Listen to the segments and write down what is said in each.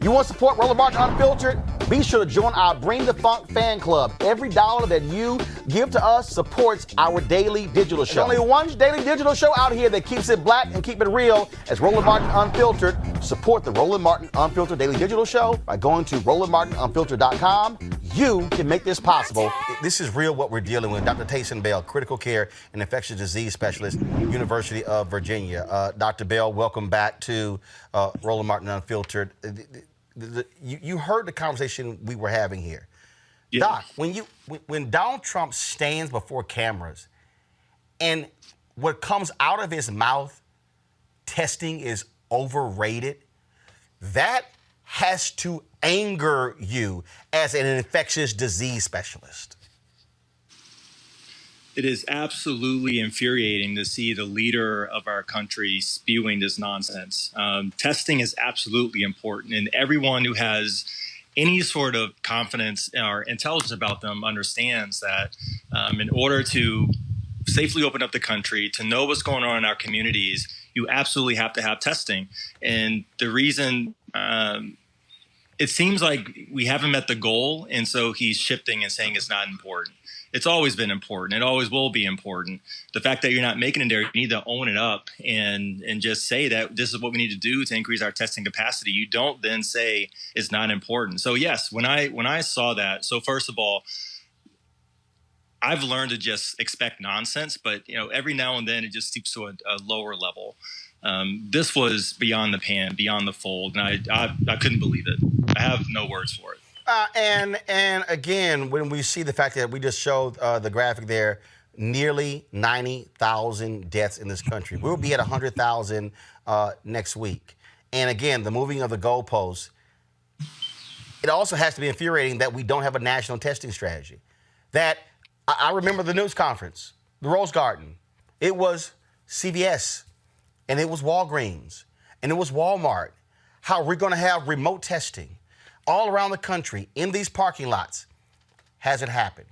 You want to support Roland Martin Unfiltered? Be sure to join our Bring the Funk fan club. Every dollar that you give to us supports our daily digital show. There's only one daily digital show out here that keeps it black and keep it real as Roland Martin Unfiltered. Support the Roland Martin Unfiltered daily digital show by going to RolandMartinUnfiltered.com. You can make this possible. This is real what we're dealing with. Dr. Taison Bell, critical care and infectious disease specialist, University of Virginia. Dr. Bell, welcome back to Roland Martin Unfiltered. You heard the conversation we were having here. Yeah. Doc, when Donald Trump stands before cameras and what comes out of his mouth, testing is overrated, that has to anger you as an infectious disease specialist. It is absolutely infuriating to see the leader of our country spewing this nonsense. Testing is absolutely important, and everyone who has any sort of confidence or intelligence about them understands that in order to safely open up the country, to know what's going on in our communities, you absolutely have to have testing. And the reason it seems like we haven't met the goal, and so he's shifting and saying it's not important. It's always been important. It always will be important. The fact that you're not making it there, you need to own it up and just say that this is what we need to do to increase our testing capacity. You don't then say it's not important. So yes, when I saw that, so first of all, I've learned to just expect nonsense, but every now and then it just seeps to a lower level. This was beyond the pan, beyond the fold, and I couldn't believe it. I have no words for it. And again, when we see the fact that we just showed the graphic there, nearly 90,000 deaths in this country. We'll be at 100,000 next week. And again, the moving of the goalposts, it also has to be infuriating that we don't have a national testing strategy. That I remember the news conference, the Rose Garden. It was CVS, and it was Walgreens, and it was Walmart. How we're going to have remote testing all around the country in these parking lots. Hasn't happened.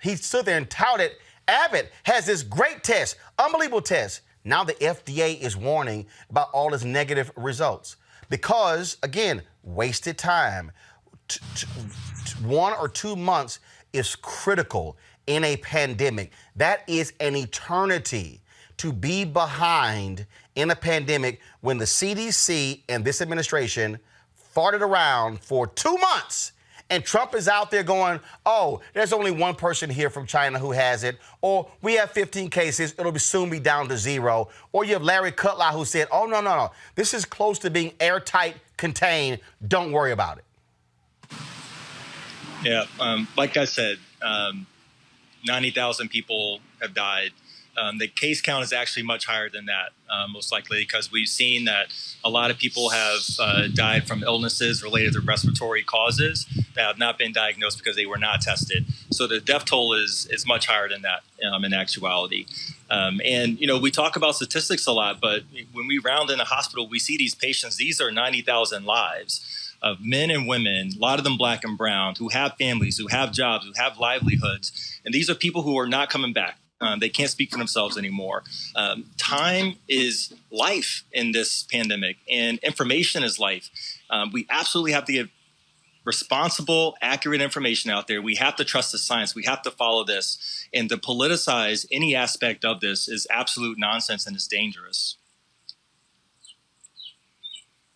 He stood there and touted, Abbott has this great test, unbelievable test. Now the FDA is warning about all his negative results because, again, wasted time. 1 or 2 months is critical in a pandemic. That is an eternity to be behind in a pandemic when the CDC and this administration farted around for 2 months, and Trump is out there going, oh, there's only one person here from China who has it, or we have 15 cases, it'll soon be down to 0, or you have Larry Kudlow who said, oh, no, this is close to being airtight, contained, don't worry about it. Yeah, like I said, 90,000 people have died. The case count is actually much higher than that, most likely, because we've seen that a lot of people have died from illnesses related to respiratory causes that have not been diagnosed because they were not tested. So the death toll is much higher than that in actuality. And, we talk about statistics a lot, but when we round in a hospital, we see these patients. These are 90,000 lives of men and women, a lot of them black and brown, who have families, who have jobs, who have livelihoods. And these are people who are not coming back. They can't speak for themselves anymore. Time is life in this pandemic, and information is life. We absolutely have to get responsible, accurate information out there. We have to trust the science. We have to follow this. And to politicize any aspect of this is absolute nonsense, and it's dangerous.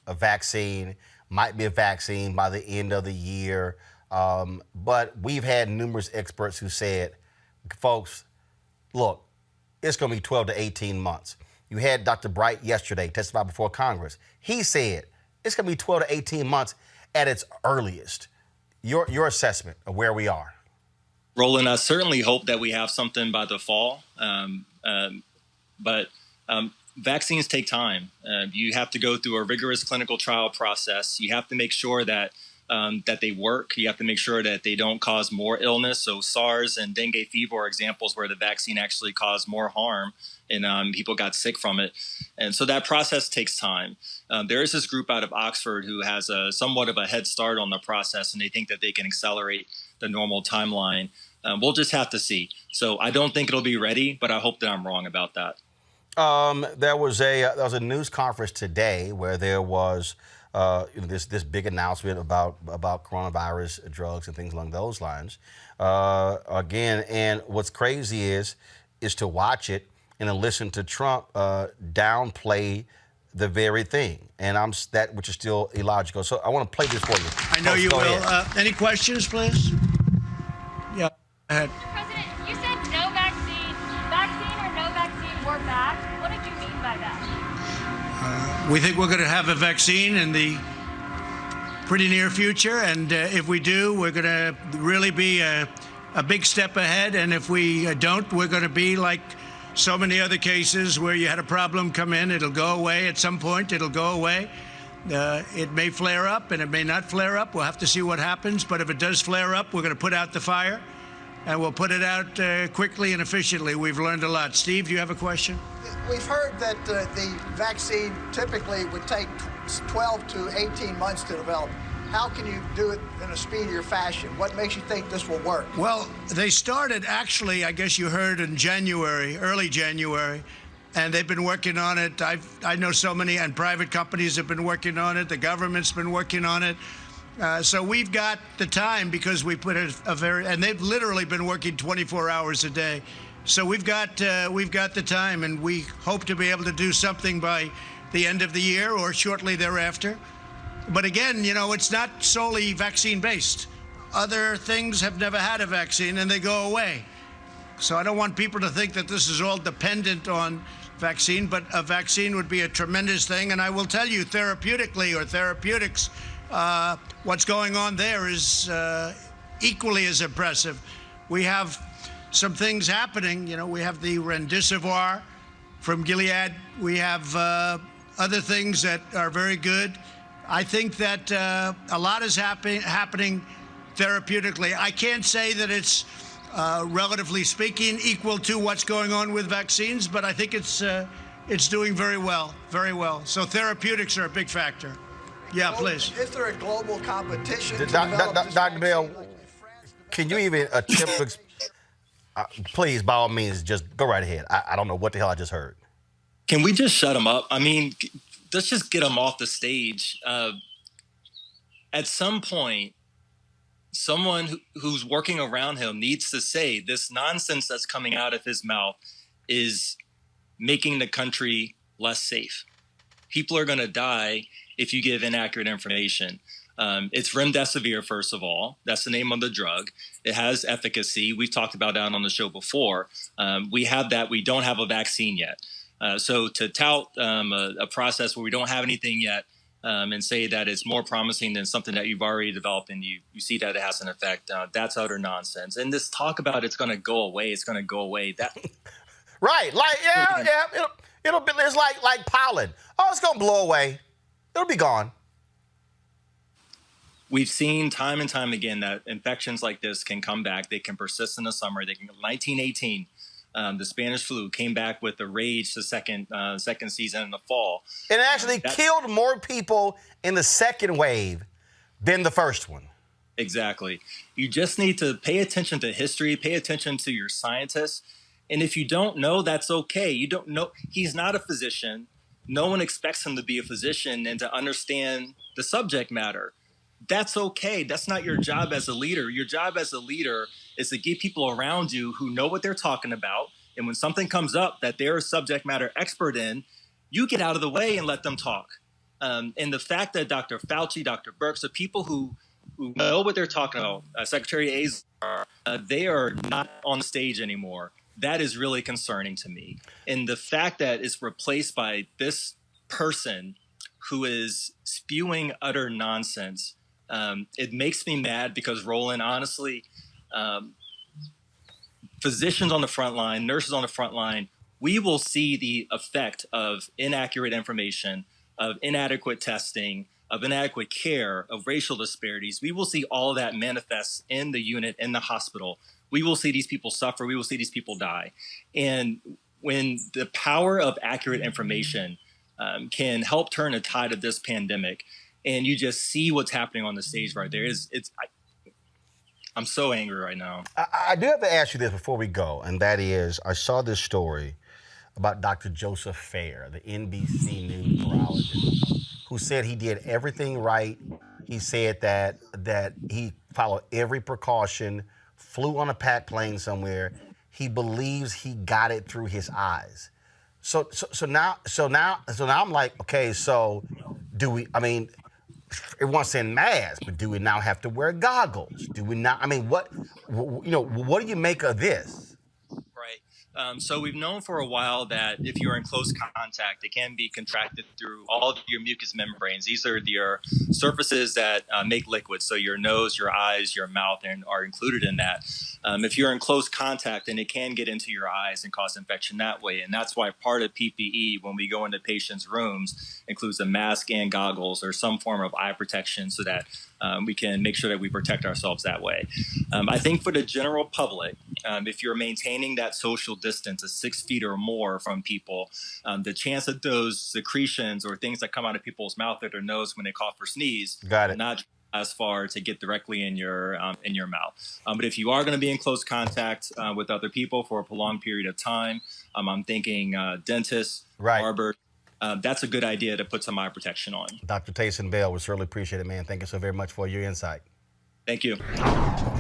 A vaccine might be a vaccine by the end of the year. But we've had numerous experts who said, folks, look, it's going to be 12 to 18 months. You had Dr. Bright yesterday testify before Congress. He said it's going to be 12 to 18 months at its earliest. Your assessment of where we are. Roland, I certainly hope that we have something by the fall. But vaccines take time. You have to go through a rigorous clinical trial process. You have to make sure that they work. You have to make sure that they don't cause more illness. So SARS and dengue fever are examples where the vaccine actually caused more harm and people got sick from it. And so that process takes time. There is this group out of Oxford who has somewhat of a head start on the process, and they think that they can accelerate the normal timeline. We'll just have to see. So I don't think it'll be ready, but I hope that I'm wrong about that. There was a news conference today where there was this big announcement about coronavirus drugs and things along those lines. Again, and what's crazy is to watch it and to listen to Trump downplay the very thing, and that which is still illogical. So I want to play this for you. I know you will. Any questions, please? Yeah, go ahead. Mr. President, you said no vaccine or no vaccine, we're back. What did you mean by that? We think we're going to have a vaccine in the pretty near future, and if we do, we're going to really be a big step ahead, and if we don't, we're going to be like so many other cases where you had a problem come in, it'll go away at some point, it'll go away. It may flare up and it may not flare up. We'll have to see what happens. But if it does flare up, we're going to put out the fire, and we'll put it out quickly and efficiently. We've learned a lot. Steve, do you have a question? We've heard that the vaccine typically would take 12 to 18 months to develop. How can you do it in a speedier fashion? What makes you think this will work? Well, they started actually, I guess you heard in January, early January, and they've been working on it. I know so many, and private companies have been working on it. The government's been working on it. So we've got the time because we put and they've literally been working 24 hours a day. So we've got the time, and we hope to be able to do something by the end of the year or shortly thereafter. But again, it's not solely vaccine-based. Other things have never had a vaccine, and they go away. So I don't want people to think that this is all dependent on vaccine, but a vaccine would be a tremendous thing. And I will tell you, therapeutically or therapeutics, what's going on there is equally as impressive. We have some things happening. We have the remdesivir from Gilead. We have other things that are very good. I think that a lot is happening therapeutically. I can't say that it's, relatively speaking, equal to what's going on with vaccines, but I think it's doing very well, very well. So therapeutics are a big factor. Yeah, please. Is there a global competition? Dr. Bell, can you even attempt to, please, by all means, just go right ahead. I don't know what the hell I just heard. Can we just shut him up? I mean, let's just get him off the stage. At some point, someone who's working around him needs to say this nonsense that's coming out of his mouth is making the country less safe. People are going to die if you give inaccurate information. It's remdesivir, first of all. That's the name of the drug. It has efficacy. We've talked about that on the show before. We have that. We don't have a vaccine yet. So to tout a process where we don't have anything yet and say that it's more promising than something that you've already developed and you see that it has an effect, that's utter nonsense. And this talk about it's going to go away, it's going to go away. That Right, it'll be. It's like pollen. Oh, it's going to blow away. It'll be gone. We've seen time and time again that infections like this can come back. They can persist in the summer. 1918. The Spanish flu came back with the rage the second season in the fall. It actually killed more people in the second wave than the first one. Exactly. You just need to pay attention to history, pay attention to your scientists. And if you don't know, that's okay. You don't know. He's not a physician. No one expects him to be a physician and to understand the subject matter. That's okay. That's not your job as a leader. Your job as a leader is to get people around you who know what they're talking about. And when something comes up that they're a subject matter expert in, you get out of the way and let them talk. And the fact that Dr. Fauci, Dr. Birx, the people who know what they're talking about, Secretary Azar, they are not on the stage anymore. That is really concerning to me. And the fact that it's replaced by this person who is spewing utter nonsense, it makes me mad because, Roland, honestly, physicians on the front line, nurses on the front line, we will see the effect of inaccurate information, of inadequate testing, of inadequate care, of racial disparities. We will see all of that manifest in the unit, in the hospital. We will see these people suffer. We will see these people die. And when the power of accurate information can help turn the tide of this pandemic, and you just see what's happening on the stage right there, I'm so angry right now. I do have to ask you this before we go, and that is, I saw this story about Dr. Joseph Fair, the NBC News virologist, who said he did everything right. He said that he followed every precaution, flew on a packed plane somewhere. He believes he got it through his eyes. So now I'm like, okay, so do we? I mean, everyone's saying masks, but do we now have to wear goggles? Do we not? I mean, what do you make of this? Right. So we've known for a while that if you're in close contact, it can be contracted through all of your mucous membranes. These are your surfaces that make liquids. So your nose, your eyes, your mouth are included in that. If you're in close contact, then it can get into your eyes and cause infection that way. And that's why part of PPE, when we go into patients' rooms, includes a mask and goggles or some form of eye protection so that we can make sure that we protect ourselves that way. I think for the general public, if you're maintaining that social distance of 6 feet or more from people, the chance that those secretions or things that come out of people's mouth or their nose when they cough or sneeze, not as far to get directly in your mouth. But if you are going to be in close contact with other people for a prolonged period of time, I'm thinking dentists, barbers. That's a good idea to put some eye protection on. Dr. Taison Bell, we certainly appreciate it, man. Thank you so very much for your insight. Thank you.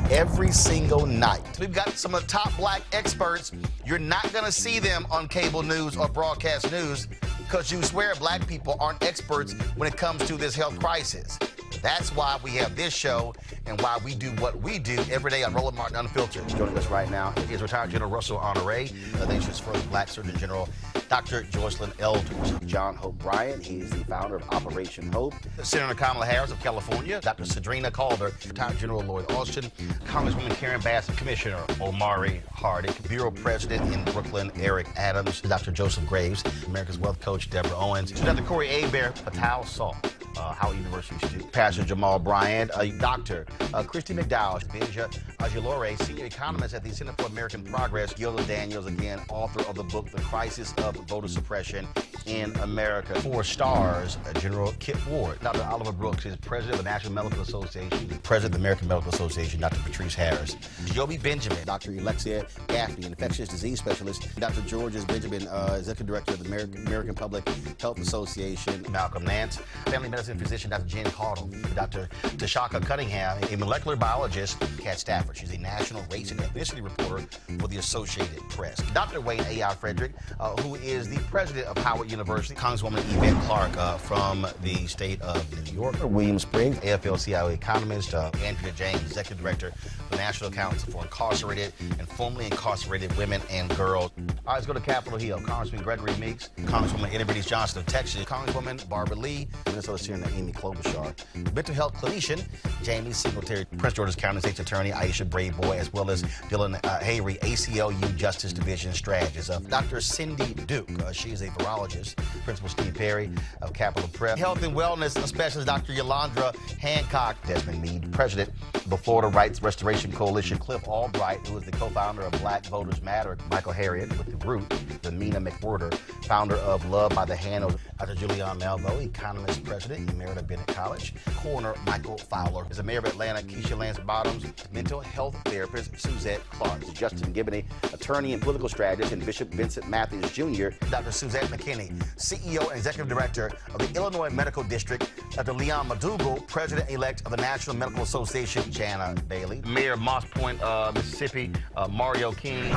Every single night, we've got some of the top black experts. You're not going to see them on cable news or broadcast news because you swear black people aren't experts when it comes to this health crisis. That's why we have this show and why we do what we do every day on Roland Martin Unfiltered. Joining us right now is retired General Russell Honore, the nation's first black Surgeon General, Dr. Joycelyn Eldridge. John Hope Bryant, he is the founder of Operation Hope. Senator Kamala Harris of California, Dr. Cedrina Calder, retired General Lloyd Austin, Congresswoman Karen Bass, Commissioner Omari Hardick, Bureau President in Brooklyn, Eric Adams, Dr. Joseph Graves, America's Wealth Coach, Deborah Owens, Dr. Corey Abear, Patel Saul, Howard University student, Pastor Jamal Bryant, Dr. Christy McDowell, Benja Ajilore, Senior Economist at the Center for American Progress, Gilda Daniels, again, author of the book, The Crisis of Voter Suppression in America. 4 stars, General Kip Ward. Dr. Oliver Brooks is President of the National Medical Association, President of the American Medical Association, Dr. Patrice Harris. Joby Benjamin, Dr. Alexia Gaffney, Infectious Disease Specialist, Dr. Georges Benjamin, Executive Director of the American Public Health Association, Malcolm Nance, Family Medicine Physician, Dr. Jen Caudle, Dr. Tashaka Cunningham, a molecular biologist, Kat Stafford. She's a national race and ethnicity reporter for the Associated Press. Dr. Wayne A.I. Frederick, who is the president of Howard University, Congresswoman Yvette Clarke from the state of New York, William Spriggs, AFL-CIO economist, Andrea James, Executive Director of the National Council for Incarcerated and Formerly Incarcerated Women and Girls. All right, let's go to Capitol Hill. Congressman Gregory Meeks, Congresswoman Eddie British Johnson of Texas, Congresswoman Barbara Lee, Minnesota Senator Amy Klobuchar, mental health clinician Jamie Singletary, Prince George's County State's Attorney Aisha Brayboy, as well as Dylan Hayrie, ACLU Justice Division Strategist. Dr. Cindy Duke, she is a virologist. Principal Steve Perry of Capitol Prep. Health and Wellness Specialist Dr. Yolandra Hancock. Desmond Meade, President of the Florida Rights Restoration Coalition. Cliff Albright, who is the co-founder of Black Voters Matter. Michael Harriot with The Root. Mina McWhorter, founder of Love by the Hand. Dr. Julianne Malveaux, economist, president, Emerita Bennett College. Coroner Michael Fowler is a mayor of Atlanta. KEISHA Lance Bottoms, mental health therapist Suzette Clark. Justin Gibney, attorney and political strategist, and Bishop Vincent Matthews Jr. Dr. Suzette McKinney, CEO and executive director of the Illinois Medical District. Dr. Leon Madugal, president-elect of the National Medical Association. Jana Bailey, mayor of Moss Point, Mississippi. Mario King.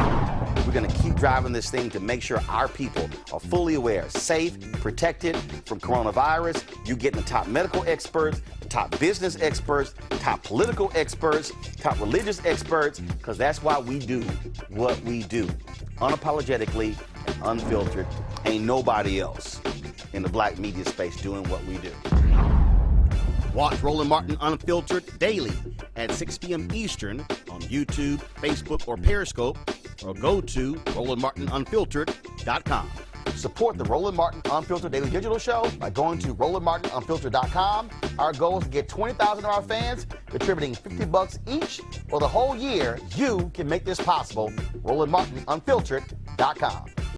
We're going to keep driving this thing to make sure our people are fully aware, safe, protected from coronavirus. You're getting the top medical experts, the top business experts, top political experts, top religious experts, because that's why we do what we do. Unapologetically and unfiltered. Ain't nobody else in the black media space doing what we do. Watch Roland Martin Unfiltered daily at 6 p.m. Eastern on YouTube, Facebook, or Periscope, or go to RolandMartinUnfiltered.com. Support the Roland Martin Unfiltered Daily Digital Show by going to RolandMartinUnfiltered.com. Our goal is to get 20,000 of our fans contributing $50 each for the whole year. You can make this possible. RolandMartinUnfiltered.com.